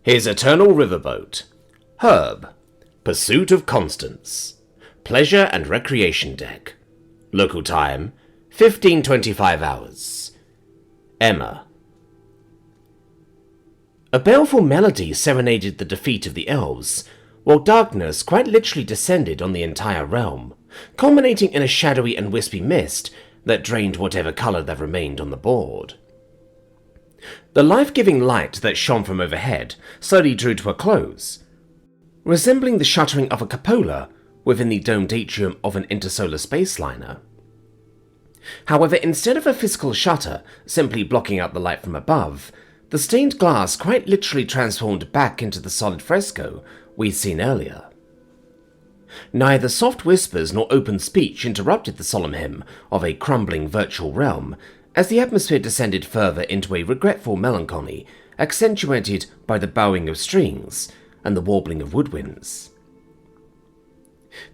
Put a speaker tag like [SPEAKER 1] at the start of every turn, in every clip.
[SPEAKER 1] His eternal riverboat. Herb. Pursuit of Constance. Pleasure and recreation deck. Local time, 15:25 hours. Emma. A baleful melody serenaded the defeat of the elves, while darkness quite literally descended on the entire realm, culminating in a shadowy and wispy mist that drained whatever colour there remained on the board. The life-giving light that shone from overhead slowly drew to a close, resembling the shuttering of a cupola within the domed atrium of an intersolar space liner. However, instead of a physical shutter simply blocking out the light from above, the stained glass quite literally transformed back into the solid fresco we'd seen earlier. Neither soft whispers nor open speech interrupted the solemn hymn of a crumbling virtual realm, as the atmosphere descended further into a regretful melancholy, accentuated by the bowing of strings and the warbling of woodwinds.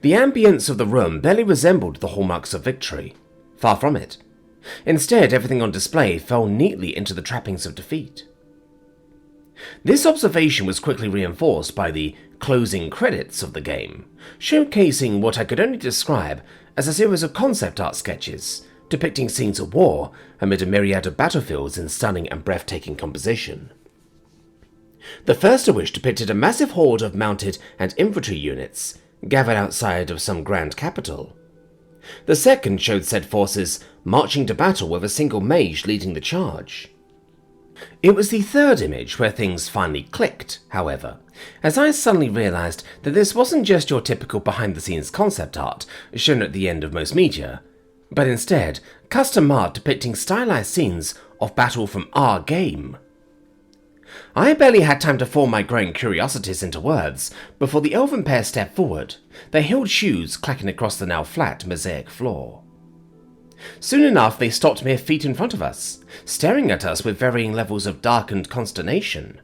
[SPEAKER 1] The ambience of the room barely resembled the hallmarks of victory. Far from it. Instead, everything on display fell neatly into the trappings of defeat. This observation was quickly reinforced by the closing credits of the game, showcasing what I could only describe as a series of concept art sketches depicting scenes of war amid a myriad of battlefields in stunning and breathtaking composition. The first of which depicted a massive horde of mounted and infantry units gathered outside of some grand capital. The second showed said forces marching to battle with a single mage leading the charge. It was the third image where things finally clicked, however, as I suddenly realised that this wasn't just your typical behind-the-scenes concept art shown at the end of most media, but instead custom art depicting stylized scenes of battle from our game. I barely had time to form my growing curiosities into words before the elven pair stepped forward, their heeled shoes clacking across the now flat mosaic floor. Soon enough they stopped mere feet in front of us, staring at us with varying levels of darkened consternation.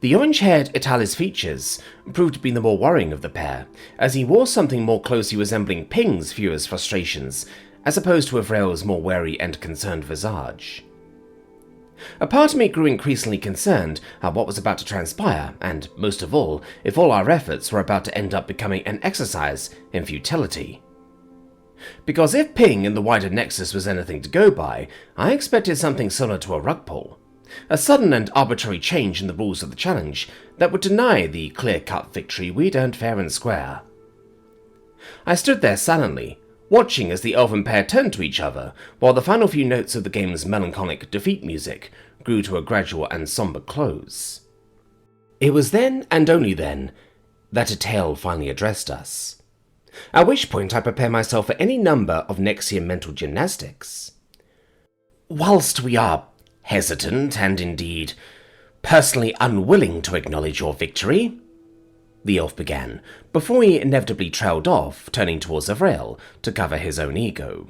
[SPEAKER 1] The orange-haired Itali's features proved to be the more worrying of the pair, as he wore something more closely resembling Ping's furious frustrations, as opposed to Avrail's more wary and concerned visage. A part of me grew increasingly concerned at what was about to transpire, and, most of all, if all our efforts were about to end up becoming an exercise in futility. Because if Ping in the wider Nexus was anything to go by, I expected something similar to a rug pull. A sudden and arbitrary change in the rules of the challenge that would deny the clear-cut victory we'd earned fair and square. I stood there silently, watching as the elven pair turned to each other, while the final few notes of the game's melancholic defeat music grew to a gradual and somber close. It was then, and only then, that a tale finally addressed us. At which point I prepared myself for any number of Nexian mental gymnastics. Whilst we are hesitant and indeed personally unwilling to acknowledge your victory, the elf began, before he inevitably trailed off, turning towards Avrail to cover his own ego.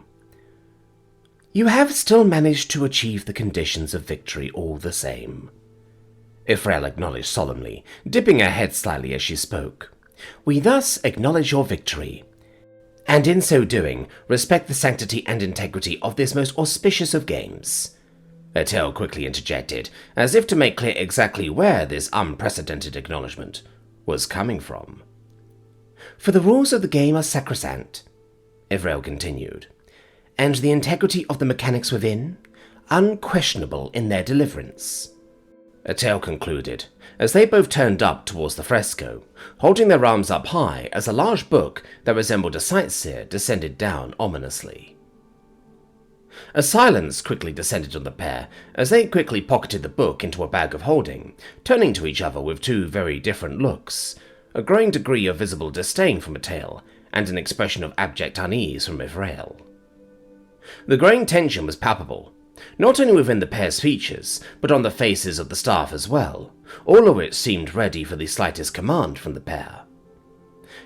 [SPEAKER 1] You have still managed to achieve the conditions of victory all the same, Avrail acknowledged solemnly, dipping her head slightly as she spoke. We thus acknowledge your victory, and in so doing, respect the sanctity and integrity of this most auspicious of games. Attell quickly interjected, as if to make clear exactly where this unprecedented acknowledgement was coming from. For the rules of the game are sacrosanct, Avrail continued, and the integrity of the mechanics within, unquestionable in their deliverance. Attell concluded, as they both turned up towards the fresco, holding their arms up high as a large book that resembled a sightseer descended down ominously. A silence quickly descended on the pair as they quickly pocketed the book into a bag of holding, turning to each other with two very different looks, a growing degree of visible disdain from Attell, and an expression of abject unease from Avrail. The growing tension was palpable, not only within the pair's features, but on the faces of the staff as well, all of which seemed ready for the slightest command from the pair.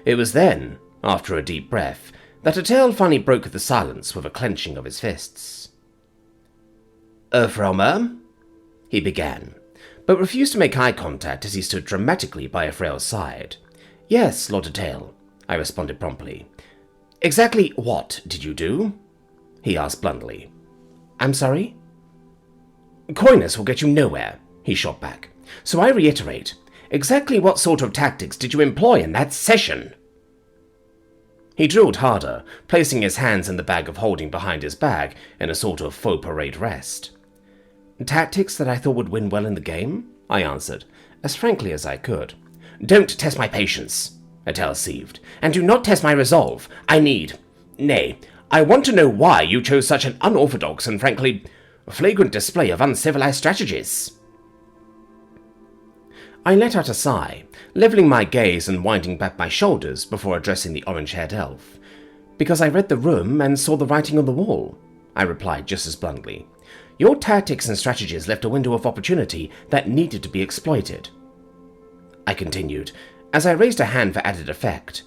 [SPEAKER 1] It was then, after a deep breath, that Attell finally broke the silence with a clenching of his fists. Froma, he began, but refused to make eye contact as he stood dramatically by Avrail's side. Yes, Lord Attell, I responded promptly. Exactly what did you do? He asked bluntly. I'm sorry? Coyness will get you nowhere, he shot back. So I reiterate, exactly what sort of tactics did you employ in that session? He drilled harder, placing his hands in the bag of holding behind his back in a sort of faux parade rest. Tactics that I thought would win well in the game? I answered, as frankly as I could. Don't test my patience, Attell seethed, and do not test my resolve. I want to know why you chose such an unorthodox and frankly flagrant display of uncivilized strategies. I let out a sigh, leveling my gaze and winding back my shoulders before addressing the orange-haired elf. Because I read the room and saw the writing on the wall, I replied just as bluntly. Your tactics and strategies left a window of opportunity that needed to be exploited. I continued, as I raised a hand for added effect.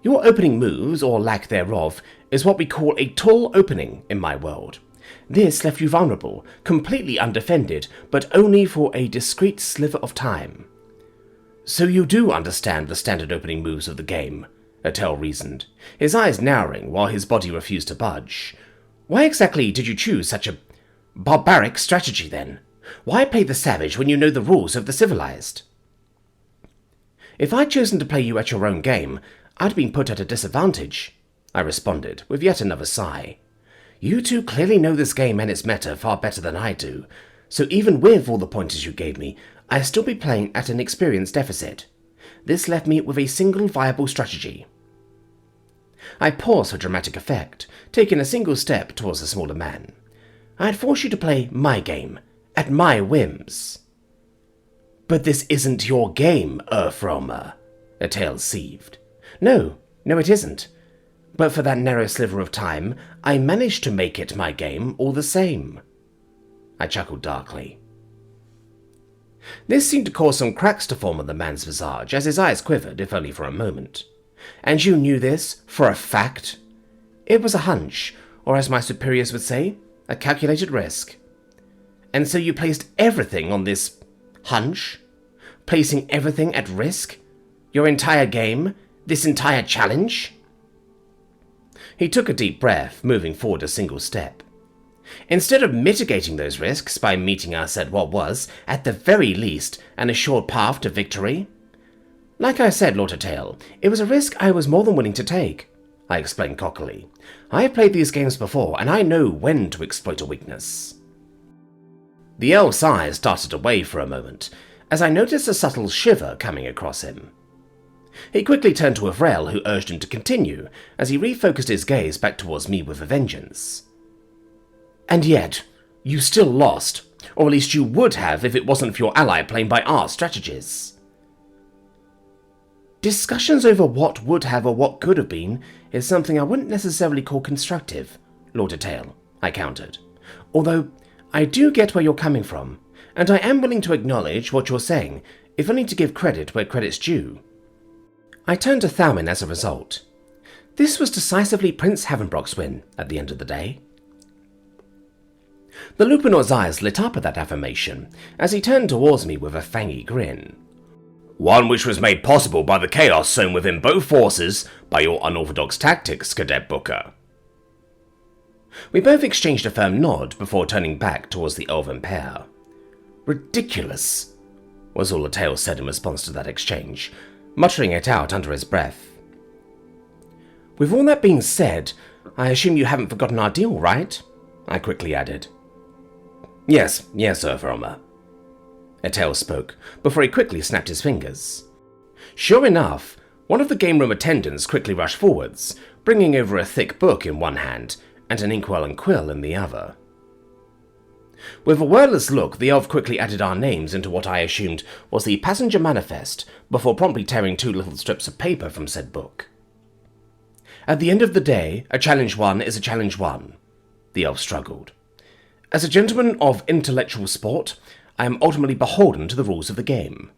[SPEAKER 1] Your opening moves, or lack thereof, is what we call a tall opening in my world. This left you vulnerable, completely undefended, but only for a discrete sliver of time. So you do understand the standard opening moves of the game, Attell reasoned, his eyes narrowing while his body refused to budge. Why exactly did you choose such a barbaric strategy then? Why play the savage when you know the rules of the civilized? If I'd chosen to play you at your own game, I'd been put at a disadvantage, I responded, with yet another sigh. You two clearly know this game and its meta far better than I do, so even with all the pointers you gave me, I'd still be playing at an experience deficit. This left me with a single viable strategy. I paused for dramatic effect, taking a single step towards the smaller man. I'd force you to play my game, at my whims. But this isn't your game, Earthroamer, Attell seethed. No, it isn't. But for that narrow sliver of time, I managed to make it my game all the same. I chuckled darkly. This seemed to cause some cracks to form on the man's visage as his eyes quivered, if only for a moment. And you knew this, for a fact? It was a hunch, or as my superiors would say, a calculated risk. And so you placed everything on this hunch? Placing everything at risk? Your entire game? This entire challenge? He took a deep breath, moving forward a single step. Instead of mitigating those risks by meeting us at what was, at the very least, an assured path to victory? Like I said, Lord Attell, it was a risk I was more than willing to take, I explained cockily. I have played these games before, and I know when to exploit a weakness. The elf's eyes darted away for a moment, as I noticed a subtle shiver coming across him. He quickly turned to Avril, who urged him to continue, as he refocused his gaze back towards me with a vengeance. And yet, you still lost, or at least you would have if it wasn't for your ally playing by our strategies. Discussions over what would have or what could have been is something I wouldn't necessarily call constructive, Lord Attell, I countered. Although, I do get where you're coming from, and I am willing to acknowledge what you're saying, if only to give credit where credit's due. I turned to Thalmin as a result. This was decisively Prince Havenbrock's win, at the end of the day. The Lupinore's eyes lit up at that affirmation, as he turned towards me with a fangy grin. One which was made possible by the chaos sown within both forces by your unorthodox tactics, Cadet Booker. We both exchanged a firm nod before turning back towards the elven pair. Ridiculous, was all Attell said in response to that exchange, muttering it out under his breath. With all that being said, I assume you haven't forgotten our deal, right? I quickly added. Yes, Earthroamer, Attell spoke, before he quickly snapped his fingers. Sure enough, one of the game room attendants quickly rushed forwards, bringing over a thick book in one hand and an inkwell and quill in the other. With a wordless look, the elf quickly added our names into what I assumed was the passenger manifest, before promptly tearing 2 little strips of paper from said book. At the end of the day, a challenge won is a challenge won, the elf struggled. As a gentleman of intellectual sport, I am ultimately beholden to the rules of the game.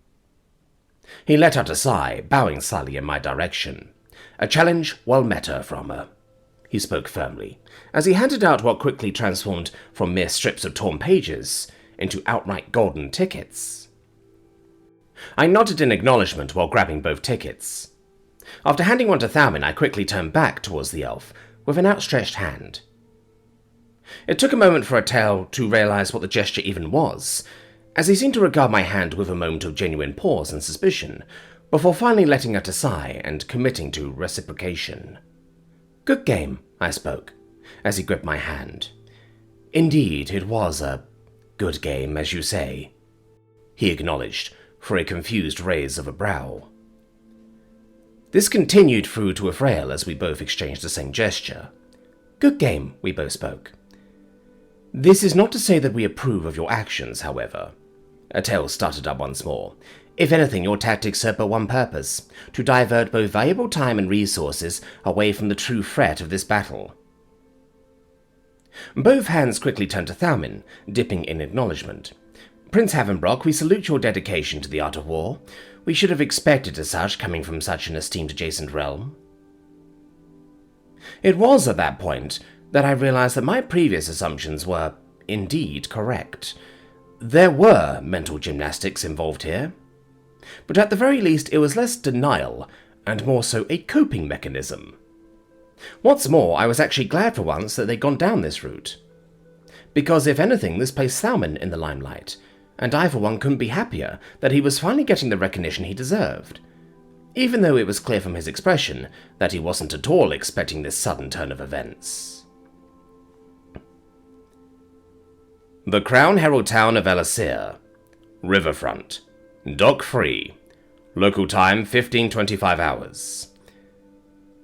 [SPEAKER 1] He let out a sigh, bowing slightly in my direction. A challenge well met, Earthroamer, he spoke firmly, as he handed out what quickly transformed from mere strips of torn pages into outright golden tickets. I nodded in acknowledgement while grabbing both tickets. After handing one to Thalmin, I quickly turned back towards the elf with an outstretched hand. It took a moment for Attell to realize what the gesture even was, as he seemed to regard my hand with a moment of genuine pause and suspicion, before finally letting out a sigh and committing to reciprocation. "Good game," I spoke, as he gripped my hand. "Indeed, it was a good game, as you say," he acknowledged, for a confused raise of a brow. This continued through to a frail as we both exchanged the same gesture. "Good game," we both spoke. "This is not to say that we approve of your actions, however." Attell started up once more. "If anything, your tactics serve but one purpose, to divert both valuable time and resources away from the true threat of this battle." Both hands quickly turned to Thalmin, dipping in acknowledgement. "Prince Havenbrock, we salute your dedication to the art of war. We should have expected as such, coming from such an esteemed adjacent realm." It was at that point that I realized that my previous assumptions were, indeed, correct. There were mental gymnastics involved here. But at the very least, it was less denial, and more so a coping mechanism. What's more, I was actually glad for once that they'd gone down this route. Because if anything, this placed Thalmin in the limelight, and I for one couldn't be happier that he was finally getting the recognition he deserved, even though it was clear from his expression that he wasn't at all expecting this sudden turn of events. The Crown Herald town of Elasir. Riverfront. Dock free. Local time 15:25 hours.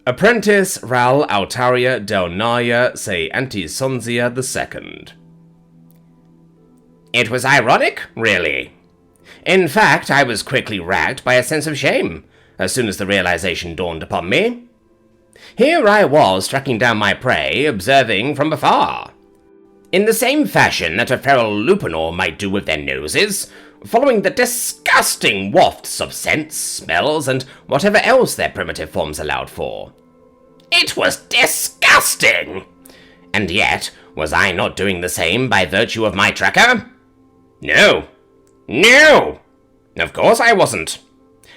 [SPEAKER 1] Apprentice Ral Altaria Del Naya Se Antisonzia II. It was ironic, really. In fact, I was quickly racked by a sense of shame as soon as the realization dawned upon me. Here I was tracking down my prey, observing from afar. In the same fashion that a feral lupinor might do with their noses, following the disgusting wafts of scents, smells, and whatever else their primitive forms allowed for. It was disgusting! And yet, was I not doing the same by virtue of my tracker? No. No! Of course I wasn't.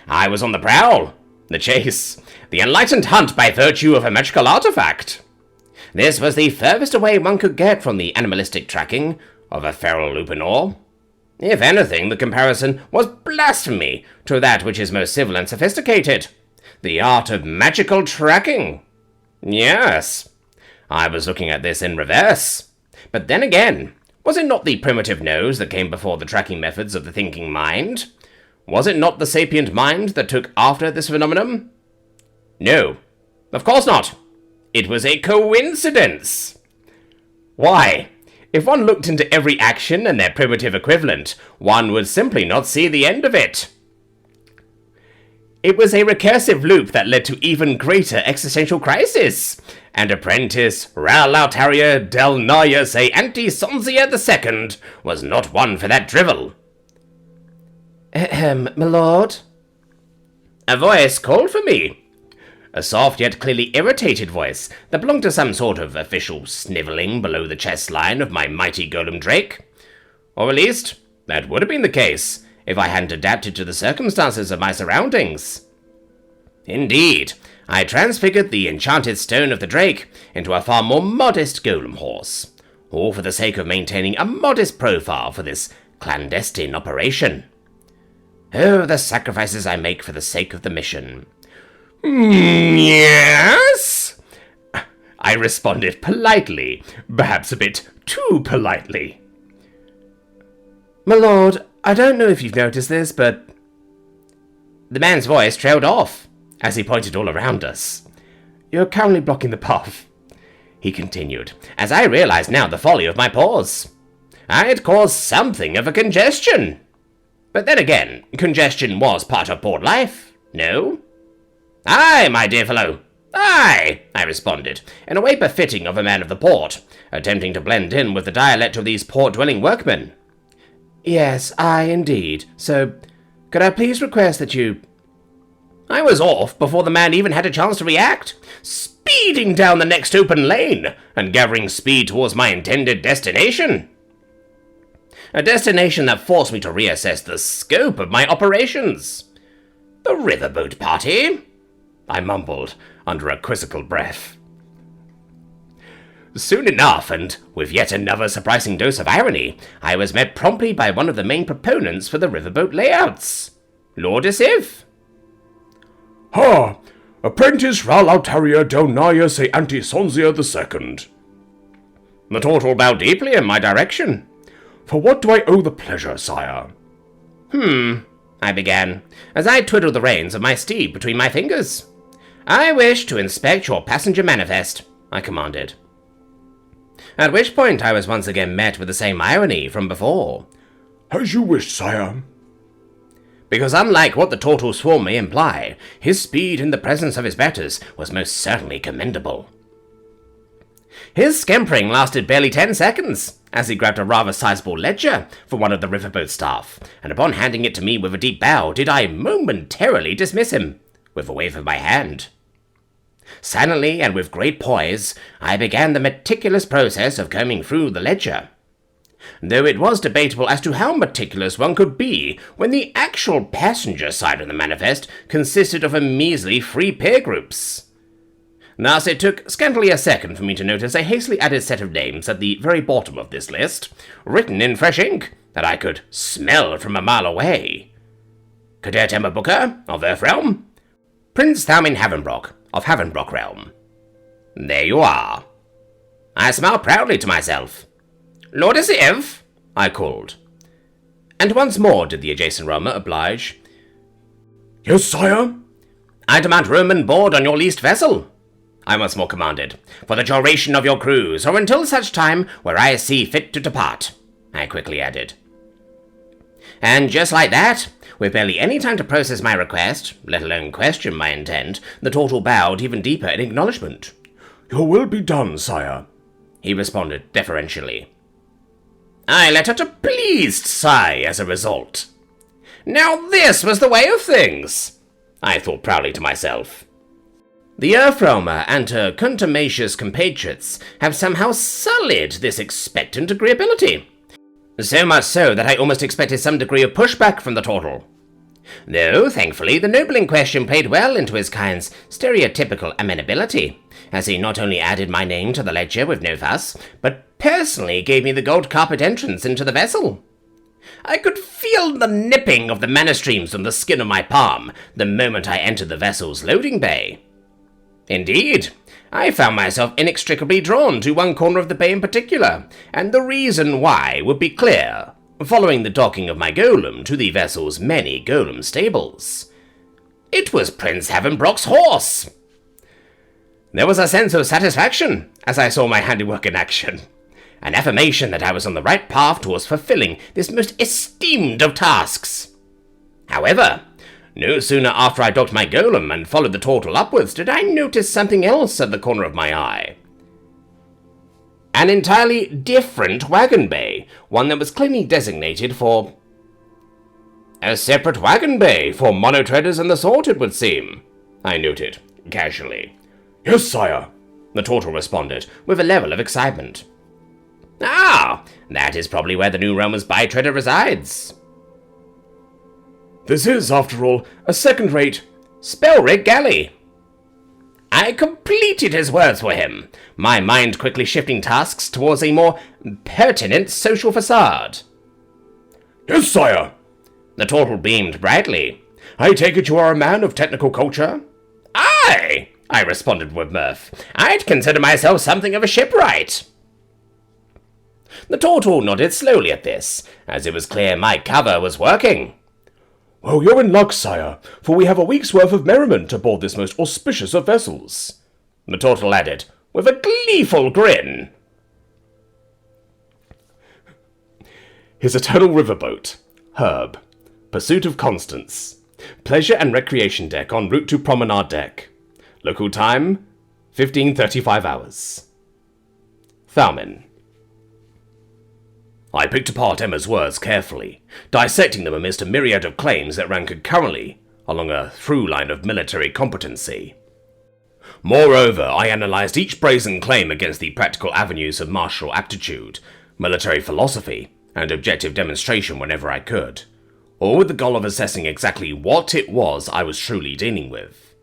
[SPEAKER 1] I was on the prowl, the chase, the enlightened hunt by virtue of a magical artifact. This was the furthest away one could get from the animalistic tracking of a feral lupinor. If anything, the comparison was blasphemy to that which is most civil and sophisticated, the art of magical tracking. Yes, I was looking at this in reverse. But then again, was it not the primitive nose that came before the tracking methods of the thinking mind? Was it not the sapient mind that took after this phenomenon? No, of course not. It was a coincidence. Why? If one looked into every action and their primitive equivalent, one would simply not see the end of it. It was a recursive loop that led to even greater existential crisis, and Apprentice Ral Altaria Del Naya Se Antisonzia II was not one for that drivel. My lord? A voice called for me. A soft yet clearly irritated voice that belonged to some sort of official snivelling below the chest line of my mighty golem drake. Or at least, that would have been the case if I hadn't adapted to the circumstances of my surroundings. Indeed, I transfigured the enchanted stone of the drake into a far more modest golem horse, all for the sake of maintaining a modest profile for this clandestine operation. Oh, the sacrifices I make for the sake of the mission. Yes? I responded politely, perhaps a bit too politely. My lord, I don't know if you've noticed this, but... The man's voice trailed off, as he pointed all around us. You're currently blocking the path, he continued, as I realized now the folly of my pause. I had caused something of a congestion. But then again, congestion was part of port life, no? Aye, my dear fellow, aye, I responded, in a way befitting of a man of the port, attempting to blend in with the dialect of these port-dwelling workmen. Yes, aye, indeed. So, could I please request that you... I was off before the man even had a chance to react, speeding down the next open lane and gathering speed towards my intended destination. A destination that forced me to reassess the scope of my operations. The riverboat party, I mumbled under a quizzical breath. Soon enough, and with yet another surprising dose of irony, I was met promptly by one of the main proponents for the riverboat layouts, Lord Scifi.
[SPEAKER 2] Ha! Apprentice Ralautaria Delnaya se Antisonzia II.
[SPEAKER 1] The turtle bowed deeply in my direction.
[SPEAKER 2] For what do I owe the pleasure, sire?
[SPEAKER 1] I began, as I twiddled the reins of my steed between my fingers. I wish to inspect your passenger manifest, I commanded. At which point I was once again met with the same irony from before.
[SPEAKER 2] As you wish, sire.
[SPEAKER 1] Because unlike what the turtle swarm may imply, his speed in the presence of his betters was most certainly commendable. His scampering lasted barely 10 seconds, as he grabbed a rather sizable ledger from one of the riverboat staff, and upon handing it to me with a deep bow did I momentarily dismiss him, with a wave of my hand. Silently and with great poise, I began the meticulous process of combing through the ledger. Though it was debatable as to how meticulous one could be when the actual passenger side of the manifest consisted of a measly 3 peer groups. Thus it took scantily a second for me to notice a hastily added set of names at the very bottom of this list, written in fresh ink that I could smell from a mile away. Cadet Emma Booker, of Earthrealm. Prince Thalmin Havenbrock, of Havenbrock Realm. There you are. I smiled proudly to myself. Lord Scifi, I called. And once more did the adjacent realmer oblige.
[SPEAKER 2] Yes, sire?
[SPEAKER 1] I demand room and board on your leased vessel, I once more commanded, for the duration of your cruise, or until such time where I see fit to depart, I quickly added. And just like that, with barely any time to process my request, let alone question my intent, the turtle bowed even deeper in acknowledgement.
[SPEAKER 2] Your will be done, sire,
[SPEAKER 1] he responded deferentially. I let out a pleased sigh as a result. Now this was the way of things, I thought proudly to myself. The Earthrealmer and her contumacious compatriots have somehow sullied this expectant agreeability. So much so that I almost expected some degree of pushback from the turtle. Though, thankfully, the noble in question played well into his kind's stereotypical amenability, as he not only added my name to the ledger with no fuss, but personally gave me the gold carpet entrance into the vessel. I could feel the nipping of the mana streams on the skin of my palm the moment I entered the vessel's loading bay. Indeed, I found myself inextricably drawn to one corner of the bay in particular, and the reason why would be clear, following the docking of my golem to the vessel's many golem stables. It was Prince Havenbrock's horse! There was a sense of satisfaction as I saw my handiwork in action, an affirmation that I was on the right path towards fulfilling this most esteemed of tasks. However, no sooner after I docked my golem and followed the turtle upwards did I notice something else at the corner of my eye. An entirely different wagon bay, one that was clearly designated for... A separate wagon bay for monotraders and the sort, it would seem, I noted, casually.
[SPEAKER 2] Yes, sire,
[SPEAKER 1] the turtle responded, with a level of excitement. Ah, that is probably where the new Roman's by-trader resides.
[SPEAKER 2] This is, after all, a second-rate
[SPEAKER 1] spell-rig galley. I completed his words for him, my mind quickly shifting tasks towards a more pertinent social facade.
[SPEAKER 2] Yes, sire.
[SPEAKER 1] The turtle beamed brightly.
[SPEAKER 2] I take it you are a man of technical culture?
[SPEAKER 1] Aye, I responded with mirth. I'd consider myself something of a shipwright. The turtle nodded slowly at this, as it was clear my cover was working.
[SPEAKER 2] Well, you're in luck, sire, for we have a week's worth of merriment aboard this most auspicious of vessels,
[SPEAKER 1] the turtle added, with a gleeful grin.
[SPEAKER 2] His eternal riverboat, Herb, Pursuit of Constance, Pleasure and Recreation Deck en route to Promenade Deck. Local time, 15:35 hours. Thalmin. I picked apart Emma's words carefully, dissecting them amidst a myriad of claims that ran concurrently along a through line of military competency. Moreover, I analysed each brazen claim against the practical avenues of martial aptitude, military philosophy, and objective demonstration whenever I could, all with the goal of assessing exactly what it was I was truly dealing with.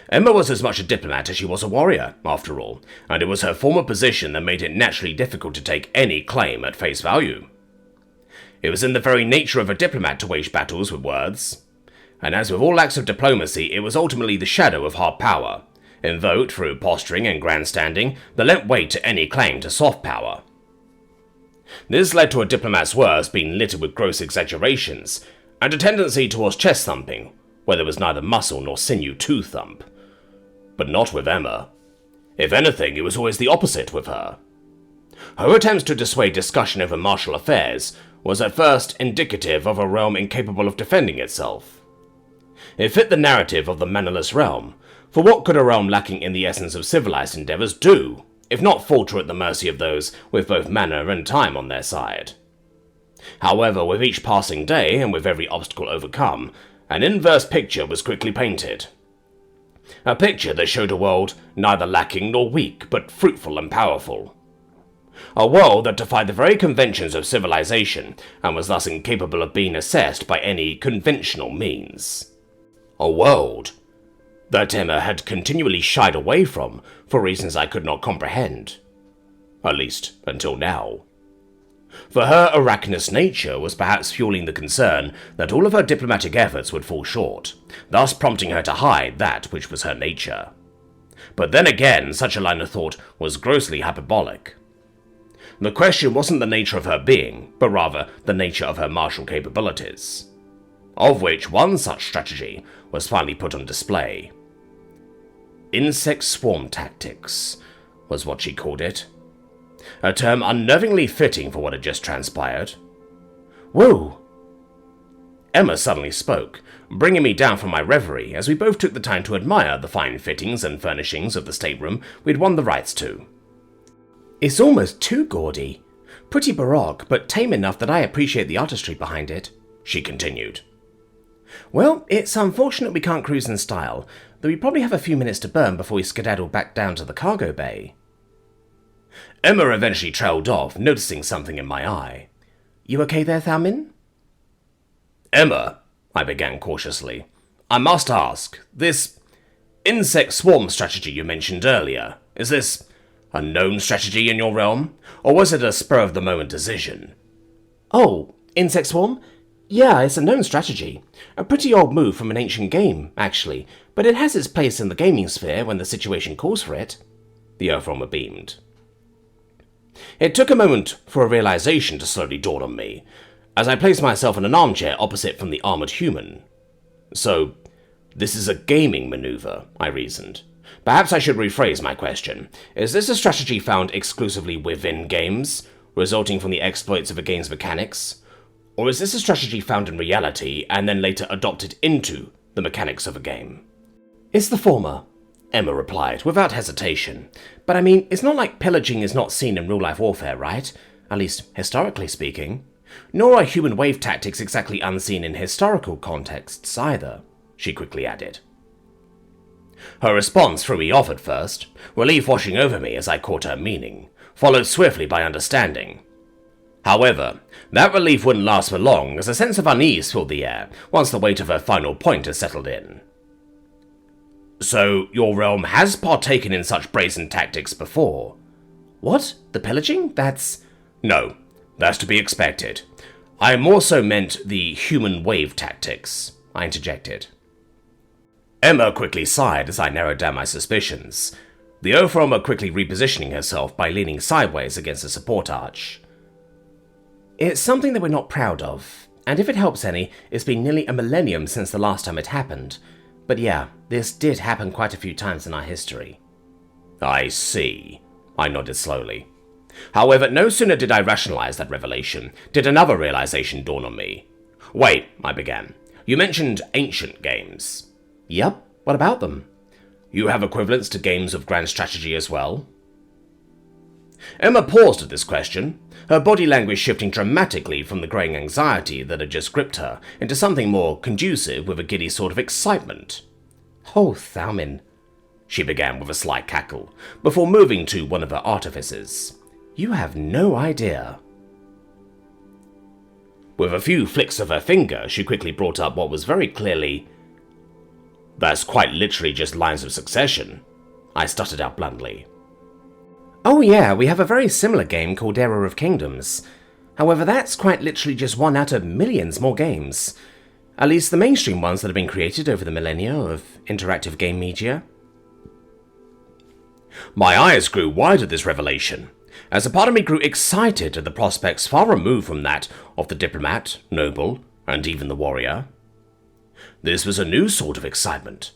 [SPEAKER 2] Emma was as much a diplomat as she was a warrior, after all, and it was her former position that made it naturally difficult to take any claim at face value. It was in the very nature of a diplomat to wage battles with words, and as with all acts of diplomacy, it was ultimately the shadow of hard power, invoked through posturing and grandstanding, that lent weight to any claim to soft power. This led to a diplomat's words being littered with gross exaggerations, and a tendency towards chest thumping, where there was neither muscle nor sinew to thump. But not with Emma. If anything, it was always the opposite with her. Her attempts to dissuade discussion over martial affairs was at first indicative of a realm incapable of defending itself. It fit the narrative of the mannerless realm, for what could a realm lacking in the essence of civilized endeavors do, if not falter at the mercy of those with both manner and time on their side? However, with each passing day, and with every obstacle overcome, an inverse picture was quickly painted. A picture that showed a world neither lacking nor weak, but fruitful and powerful. A world that defied the very conventions of civilization, and was thus incapable of being assessed by any conventional means. A world that Emma had continually shied away from for reasons I could not comprehend. At least, until now. For her arachnous nature was perhaps fueling the concern that all of her diplomatic efforts would fall short, thus prompting her to hide that which was her nature. But then again, such a line of thought was grossly hyperbolic. The question wasn't the nature of her being, but rather the nature of her martial capabilities, of which one such strategy was finally put on display. Insect swarm tactics was what she called it. A term unnervingly fitting for what had just transpired. Whoa! Emma suddenly spoke, bringing me down from my reverie as we both took the time to admire the fine fittings and furnishings of the stateroom we'd won the rights to. It's almost too gaudy. Pretty baroque, but tame enough that I appreciate the artistry behind it, she continued. Well, it's unfortunate we can't cruise in style, though we probably have a few minutes to burn before we skedaddle back down to the cargo bay. Emma eventually trailed off, noticing something in my eye. You okay there, Thalmin? Emma, I began cautiously, I must ask, this insect swarm strategy you mentioned earlier, is this a known strategy in your realm, or was it a spur-of-the-moment decision? Oh, insect swarm? Yeah, it's a known strategy. A pretty old move from an ancient game, actually, but it has its place in the gaming sphere when the situation calls for it. The Earthrealmer beamed. It took a moment for a realization to slowly dawn on me, as I placed myself in an armchair opposite from the armored human. So, this is a gaming maneuver, I reasoned. Perhaps I should rephrase my question. Is this a strategy found exclusively within games, resulting from the exploits of a game's mechanics? Or is this a strategy found in reality and then later adopted into the mechanics of a game? It's the former, Emma replied, without hesitation. But I mean, it's not like pillaging is not seen in real-life warfare, right? At least, historically speaking. Nor are human wave tactics exactly unseen in historical contexts either, she quickly added. Her response threw me off at first, relief washing over me as I caught her meaning, followed swiftly by understanding. However, that relief wouldn't last for long, as a sense of unease filled the air once the weight of her final point had settled in. So, your realm has partaken in such brazen tactics before? What? The pillaging? No, that's to be expected. I more so meant the human wave tactics, I interjected. Emma quickly sighed as I narrowed down my suspicions, the Earthrealmer quickly repositioning herself by leaning sideways against the support arch. It's something that we're not proud of, and if it helps any, it's been nearly a millennium since the last time it happened. But yeah, this did happen quite a few times in our history. I see, I nodded slowly. However, no sooner did I rationalize that revelation, did another realization dawn on me. Wait, I began. You mentioned ancient games. Yep, what about them? You have equivalents to games of grand strategy as well? Emma paused at this question, her body language shifting dramatically from the growing anxiety that had just gripped her into something more conducive with a giddy sort of excitement. Oh, Thalmin, she began with a slight cackle, before moving to one of her artifices. You have no idea. With a few flicks of her finger, she quickly brought up what was very clearly That's quite literally just lines of succession, I stuttered out bluntly.
[SPEAKER 1] Oh yeah, we have a very similar game called Era of Kingdoms. However, that's quite literally just one out of millions more games. At least the mainstream ones that have been created over the millennia of interactive game media.
[SPEAKER 2] My eyes grew wide at this revelation, as a part of me grew excited at the prospects far removed from that of the diplomat, noble, and even the warrior. This was a new sort of excitement,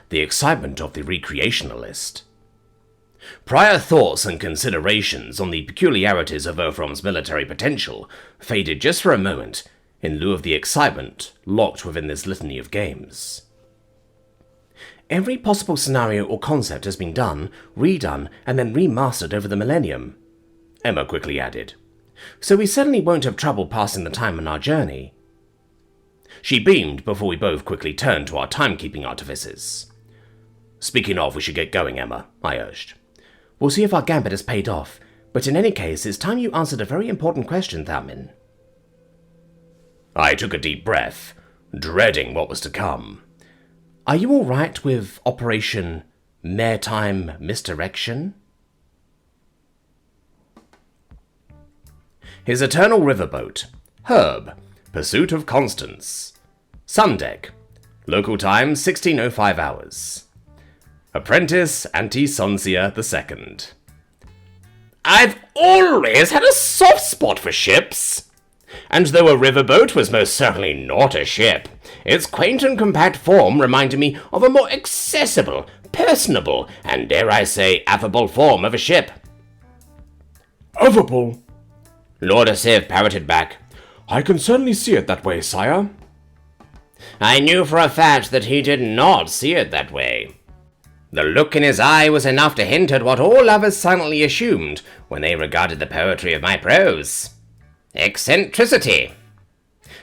[SPEAKER 2] the excitement of the recreationalist. Prior thoughts and considerations on the peculiarities of Earthrom's military potential faded just for a moment, in lieu of the excitement locked within this litany of games.
[SPEAKER 1] Every possible scenario or concept has been done, redone, and then remastered over the millennium,
[SPEAKER 2] Emma quickly added.
[SPEAKER 1] So we certainly won't have trouble passing the time on our journey.
[SPEAKER 2] She beamed before we both quickly turned to our timekeeping artifices. Speaking of, we should get going, Emma, I urged.
[SPEAKER 1] We'll see if our gambit has paid off, but in any case, it's time you answered a very important question, Thalmin.
[SPEAKER 2] I took a deep breath, dreading what was to come.
[SPEAKER 1] Are you alright with Operation Maretime Misdirection?
[SPEAKER 2] His Eternal Riverboat. Herb. Pursuit of Constance. Sundeck. Local time 16:05 hours. Apprentice Anti-Sonsia II. I've always had a soft spot for ships. And though a riverboat was most certainly not a ship, its quaint and compact form reminded me of a more accessible, personable, and dare I say, affable form of a ship.
[SPEAKER 3] Affable?
[SPEAKER 2] Lord Asif parroted back.
[SPEAKER 3] I can certainly see it that way, sire.
[SPEAKER 2] I knew for a fact that he did not see it that way. The look in his eye was enough to hint at what all others silently assumed when they regarded the poetry of my prose. Eccentricity.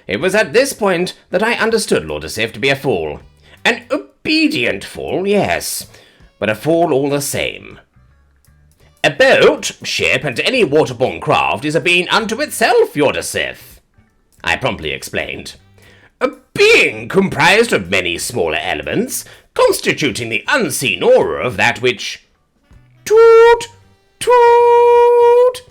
[SPEAKER 2] It was at this point that I understood Lord Asif to be a fool. An obedient fool, yes, but a fool all the same. A boat, ship, and any waterborne craft is a being unto itself, Lord Asif, I promptly explained. A being comprised of many smaller elements, constituting the unseen aura of that which... Toot! Toot!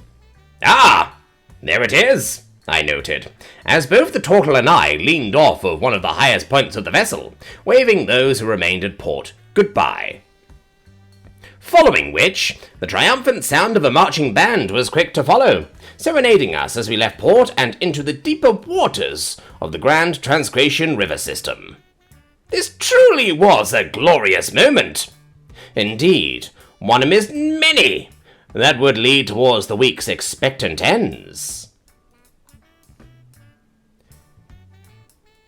[SPEAKER 2] Ah! There it is, I noted, as both the turtle and I leaned off of one of the highest points of the vessel, waving those who remained at port goodbye. Following which, the triumphant sound of a marching band was quick to follow, serenading us as we left port and into the deeper waters of the Grand Transgration River system. This truly was a glorious moment. Indeed, one amidst many that would lead towards the week's expectant ends.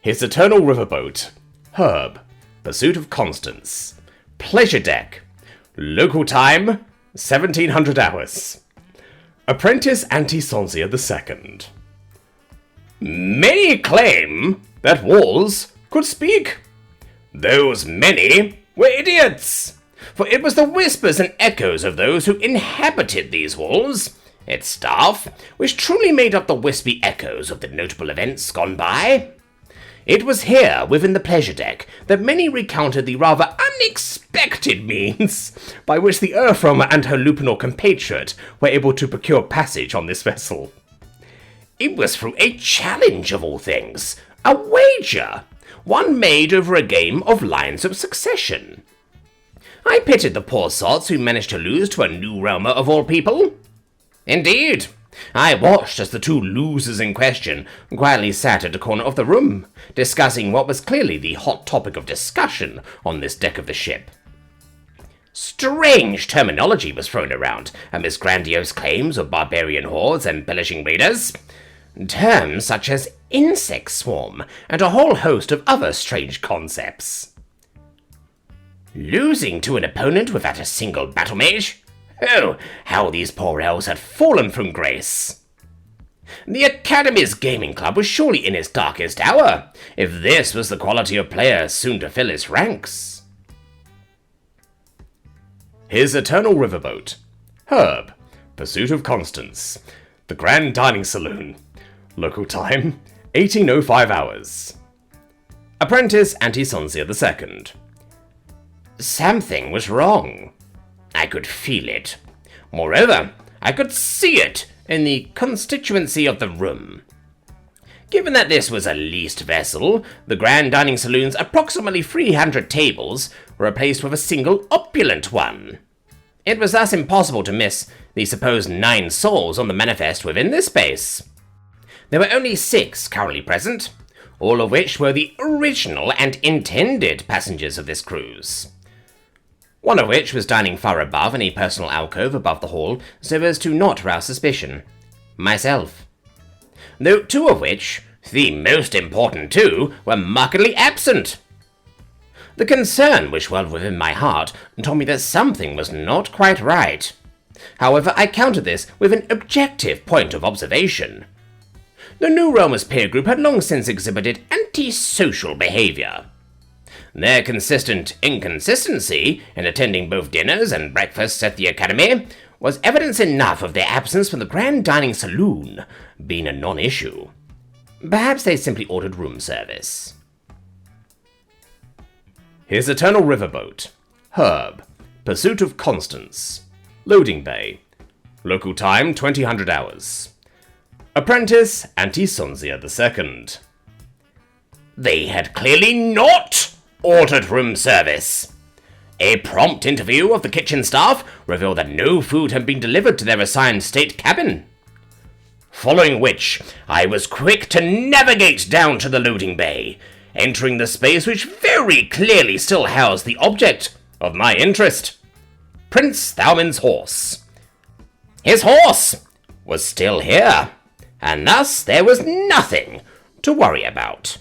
[SPEAKER 2] His Eternal Riverboat. Herb. Pursuit of Constance. Pleasure Deck. Local time 1700 hours. Apprentice Anti-Sonsia II. Many claim that walls could speak. Those many were idiots, for it was the whispers and echoes of those who inhabited these walls, its staff, which truly made up the wispy echoes of the notable events gone by. It was here, within the pleasure deck, that many recounted the rather unexpected means by which the Earthrom and her Lupanor compatriot were able to procure passage on this vessel. It was through a challenge of all things, a wager, one made over a game of lines of succession. I pitied the poor sots who managed to lose to a new realmer of all people. Indeed, I watched as the two losers in question quietly sat at a corner of the room, discussing what was clearly the hot topic of discussion on this deck of the ship. Strange terminology was thrown around amidst grandiose claims of barbarian hordes and embellishing raiders. Terms such as insect swarm and a whole host of other strange concepts. Losing to an opponent without a single battle mage? Oh, how these poor elves had fallen from grace. The Academy's gaming club was surely in its darkest hour, if this was the quality of player soon to fill its ranks. His Eternal Riverboat. Herb. Pursuit of Constance. The Grand Dining Saloon. Local time 18:05 hours. Apprentice Anti-Sonsia II. something was wrong. I could feel it. Moreover, I could see it in the constituency of the room. Given that this was a leased vessel, the grand dining saloon's approximately 300 tables were replaced with a single opulent one. It was thus impossible to miss the supposed 9 souls on the manifest within this space. There were only 6 currently present, all of which were the original and intended passengers of this cruise. One of which was dining far above in a personal alcove above the hall so as to not rouse suspicion. Myself. Though 2 of which, the most important 2, were markedly absent. The concern which welled within my heart told me that something was not quite right. However, I countered this with an objective point of observation. The New Realmers peer group had long since exhibited antisocial behavior. Their consistent inconsistency in attending both dinners and breakfasts at the Academy was evidence enough of their absence from the grand dining saloon being a non-issue. Perhaps they simply ordered room service.
[SPEAKER 3] His Eternal Riverboat. Herb. Pursuit of Constance. Loading Bay. Local time 2000 hours. Apprentice Antisonzia II.
[SPEAKER 2] They had clearly not ordered room service. A prompt interview of the kitchen staff revealed that no food had been delivered to their assigned state cabin. Following which, I was quick to navigate down to the loading bay, entering the space which very clearly still housed the object of my interest, Prince Thauman's horse. His horse was still here, and thus there was nothing to worry about.